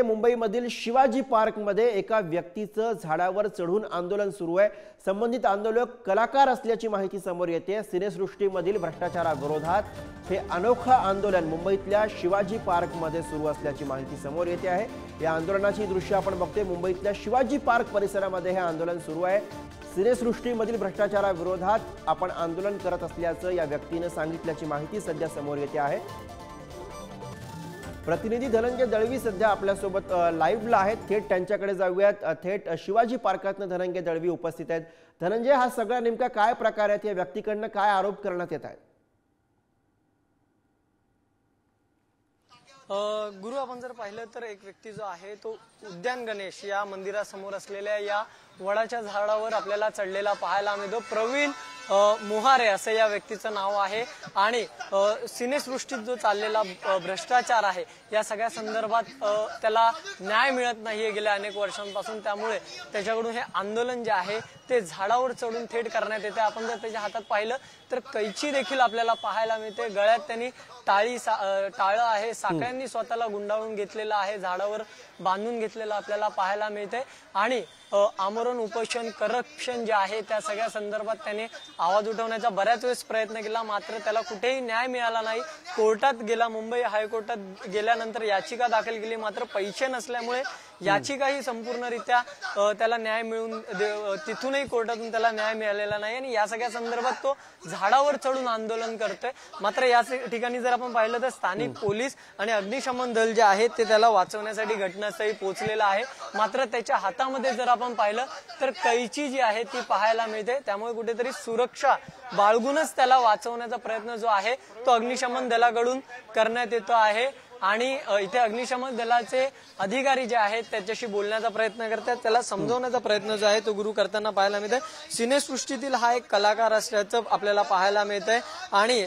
मुंबईमधील शिवाजी पार्कमध्ये एका व्यक्तीचं झाडावर चढून आंदोलन सुरू आहे। संबंधित आंदोलक कलाकार असल्याची माहिती समोर येते। सिनेसृष्टीमधील भ्रष्टाचाराविरोधात हे अनोखा आंदोलन मुंबईतल्या शिवाजी पार्कमध्ये सुरू असल्याची माहिती समोर येते आहे। या आंदोलनाची दृश्य आपण बघतोय। मुंबईतल्या शिवाजी पार्क परिसरामध्ये हे आंदोलन सुरू आहे। सिनेसृष्टीमधील भ्रष्टाचाराविरोधात आपण आंदोलन करत असल्याचं या व्यक्तीने सांगितल्याची माहिती सध्या समोर येते आहे। प्रतिनिधी धनंजय दळवी सध्या आपल्यासोबत लाईव्हला आहेत। थेट त्यांच्याकडे जाऊयात। थेट शिवाजी पार्कातनं धनंजय दळवी उपस्थित आहेत। धनंजय, हा सगळा नेमका काय प्रकार आहे? या व्यक्तीकडनं काय आरोप करण्यात येत आहेत? गुरु, आपण जर पाहिलं तर एक व्यक्ती जो आहे तो उद्यान गणेश या मंदिरासमोर असलेल्या या वडाच्या झाडावर आपल्याला चढलेला पाहायला मिळतो। प्रवीण मोहारे असं या व्यक्तीचं नाव आहे आणि सिनेसृष्टीत जो चाललेला भ्रष्टाचार आहे या सगळ्या संदर्भात त्याला न्याय मिळत नाहीये गेल्या अनेक वर्षांपासून। त्यामुळे त्याच्याकडून हे आंदोलन जे आहे ते झाडावर चढून थेट करण्यात येते। आपण जर त्याच्या हातात पाहिलं तर कैची देखील आपल्याला पाहायला मिळते। गळ्यात त्यांनी टाळं आहे, साखळ्यांनी स्वतःला गुंडाळून घेतलेला आहे, झाडावर बांधून घेतलेला आपल्याला पाहायला मिळते। आणि आमरण उपोषण, करप्शन जे आहे त्या सगळ्या संदर्भात त्याने आवाज उठवण्याचा बऱ्याच वेळेस प्रयत्न केला, मात्र त्याला कुठेही न्याय मिळाला नाही। कोर्टात गेला, मुंबई हायकोर्टात गेल्यानंतर याचिका दाखल केली, मात्र पैसे नसल्यामुळे याचिकाही संपूर्णरित्या त्याला न्याय मिळून तिथूनही कोर्टातून त्याला न्याय मिळालेला नाही आणि या सगळ्या संदर्भात तो झाडावर चढून आंदोलन करतोय। मात्र या ठिकाणी जर आपण पाहिलं तर स्थानिक पोलीस आणि अग्निशमन दल जे आहे ते त्याला वाचवण्यासाठी घटनास्थळी पोहोचलेला आहे। मात्र त्याच्या हातामध्ये जर आपण पाहिलं तर कैची जी आहे ती पाहायला मिळते। त्यामुळे कुठेतरी सुरक्षा बाळगूनच त्याला वाचवण्याचा प्रयत्न जो आहे तो अग्निशमन दलाकडून करण्यात येतो आहे। आणि इथे अग्निशमन दलाचे अधिकारी जे आहेत त्याच्याशी बोलण्याचा प्रयत्न करतात, त्याला समजवण्याचा प्रयत्न जो आहे तो गुरु करताना पाहायला मिळतोय। सिनेसृष्टीतील हा एक कलाकार असल्याचं आपल्याला पाहायला मिळतंय आणि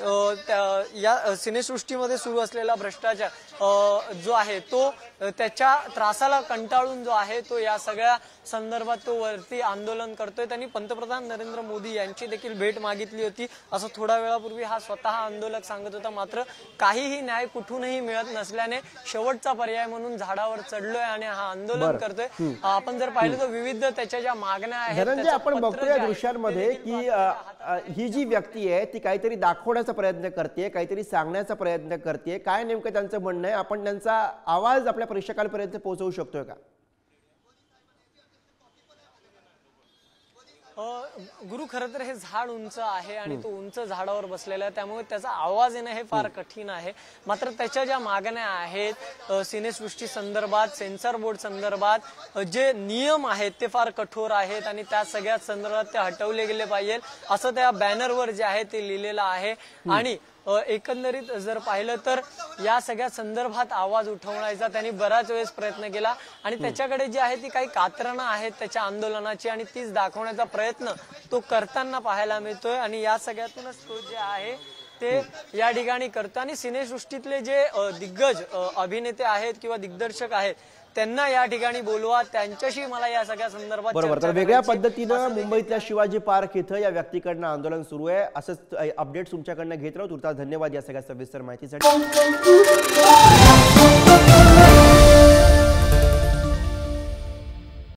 या सिनेसृष्टीमध्ये सुरू असलेला भ्रष्टाचार जो आहे तो त्याच्या त्रासाला कंटाळून जो आहे तो या सगळ्या संदर्भात तो वरती आंदोलन करतोय। त्यांनी पंतप्रधान नरेंद्र मोदी यांची देखील भेट मागितली होती असं थोड्या वेळापूर्वी हा स्वतः आंदोलक सांगत होता। मात्र काहीही न्याय कुठूनही मिळत नसल्याने शेवटचा पर्याय म्हणून झाडावर चढलोय आणि हा आंदोलन करतोय। आपण जर पाहिलं तर विविध त्याच्या ज्या मागण्या आहेत धनंजय, आपण बघतोय या दृश्यांमध्ये की ही जी व्यक्ती आहे ती काहीतरी दाखवण्याचा प्रयत्न करते, काहीतरी सांगण्याचा प्रयत्न करते। काय नेमकं त्यांचं म्हणणं आहे? आपण त्यांचा आवाज आपल्या प्रेक्षकांपर्यंत पोहोचवू शकतोय का? गुरु, खरं तर हे झाड उंच आहे आणि तो उंच झाडावर बसलेला आहे, त्यामुळे त्याचा आवाज येणं हे फार कठीण आहे। मात्र त्याच्या ज्या मागण्या आहेत सिनेसृष्टी संदर्भात, सेन्सर बोर्ड संदर्भात जे नियम आहेत ते फार कठोर आहेत आणि त्या सगळ्या संदर्भात ते हटवले गेले पाहिजे असं त्या बॅनरवर जे आहे ते लिहिलेलं आहे। आणि एकंदरीत जर पाहिलं तर या सगळ्या संदर्भात आवाज उठवण्याचा त्यांनी बराच वेळेस प्रयत्न केला आणि त्याच्याकडे जी आहे ती काही कात्रणं आहेत त्याच्या आंदोलनाची आणि तीच दाखवण्याचा प्रयत्न तो करताना पाहायला मिळतोय। आणि या सगळ्यातूनच तो जे आहे ते या ठिकाणी करतो आणि सिनेसृष्टीतले जे दिग्गज अभिनेते आहेत किंवा दिग्दर्शक आहेत त्यांना या ठिकाणी बोलवा, त्यांच्याशी मला या सगळ्या संदर्भात बरोबर। तर वेगळ्या पद्धतीनं मुंबईतल्या शिवाजी पार्क इथं या व्यक्तीकडनं आंदोलन सुरू आहे। असंच अपडेट्स तुमच्याकडनं घेत राहू। तुर्तास धन्यवाद या सगळ्या सविस्तर माहितीसाठी।